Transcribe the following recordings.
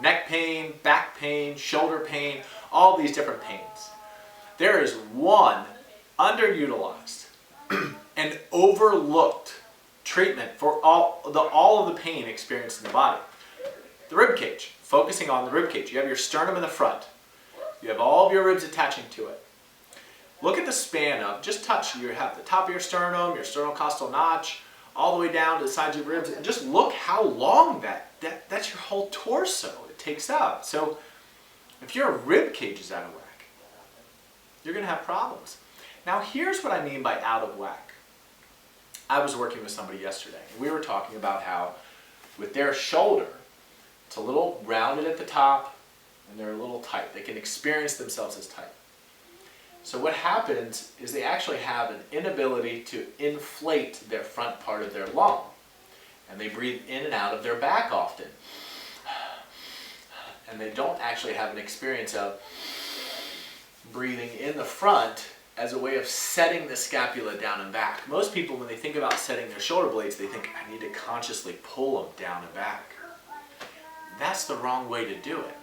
neck pain, back pain, shoulder pain, all these different pains. There is one underutilized and overlooked treatment for all of the pain experienced in the body. The rib cage, focusing on the rib cage. You have your sternum in the front. You have all of your ribs attaching to it. Look at the span of, just touch, you have the top of your sternum, your sternocostal notch, all the way down to the sides of your ribs, and just look how long that's your whole torso it takes up. So if your rib cage is out of whack, you're going to have problems. Now here's what I mean by out of whack. I was working with somebody yesterday, and we were talking about how with their shoulder, it's a little rounded at the top, and they're a little tight. They can experience themselves as tight. So what happens is they actually have an inability to inflate their front part of their lung. And they breathe in and out of their back often. And they don't actually have an experience of breathing in the front as a way of setting the scapula down and back. Most people, when they think about setting their shoulder blades, they think, I need to consciously pull them down and back. That's the wrong way to do it.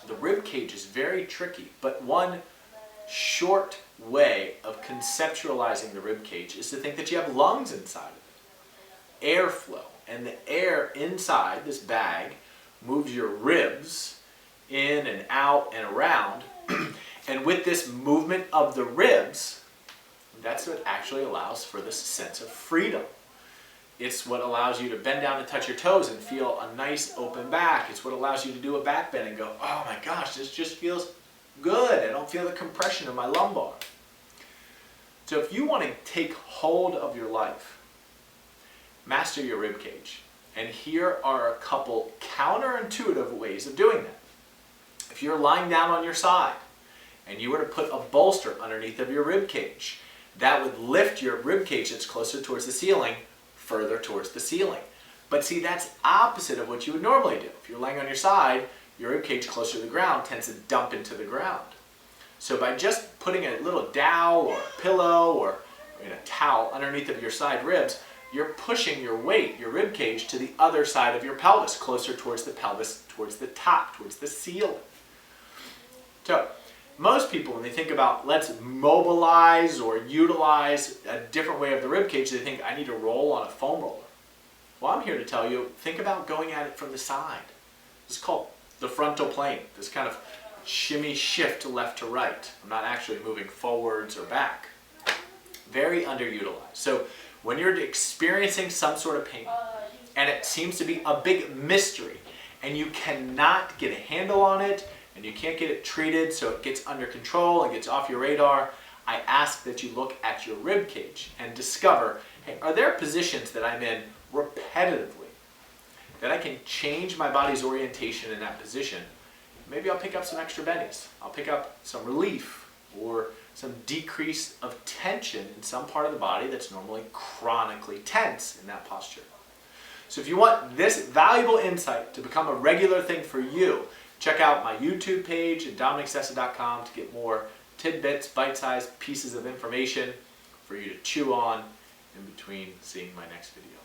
The rib cage is very tricky, but one short way of conceptualizing the rib cage is to think that you have lungs inside of it. Airflow, and the air inside this bag moves your ribs in and out and around, and with this movement of the ribs, that's what actually allows for this sense of freedom. It's what allows you to bend down and touch your toes and feel a nice open back. It's what allows you to do a back bend and go, oh my gosh, this just feels good. I don't feel the compression of my lumbar. So if you want to take hold of your life, master your rib cage. And here are a couple counterintuitive ways of doing that. If you're lying down on your side and you were to put a bolster underneath of your rib cage, that would lift your rib cage that's closer towards the ceiling further towards the ceiling. But see, that's opposite of what you would normally do. If you're laying on your side, your rib cage closer to the ground tends to dump into the ground. So by just putting a little dowel or a pillow or a towel underneath of your side ribs, you're pushing your weight, your rib cage, to the other side of your pelvis, closer towards the pelvis, towards the top, towards the ceiling. So most people, when they think about let's mobilize or utilize a different way of the rib cage, they think I need to roll on a foam roller. Well, I'm here to tell you, think about going at it from the side. This is called the frontal plane, this kind of shimmy shift left to right. I'm not actually moving forwards or back. Very underutilized. So when you're experiencing some sort of pain, and it seems to be a big mystery, and you cannot get a handle on it, and you can't get it treated so it gets under control and gets off your radar, I ask that you look at your rib cage and discover, hey, are there positions that I'm in repetitively that I can change my body's orientation in that position? Maybe I'll pick up some extra bennies. I'll pick up some relief or some decrease of tension in some part of the body that's normally chronically tense in that posture. So if you want this valuable insight to become a regular thing for you, check out my YouTube page at DominicSessa.com to get more tidbits, bite-sized pieces of information for you to chew on in between seeing my next video.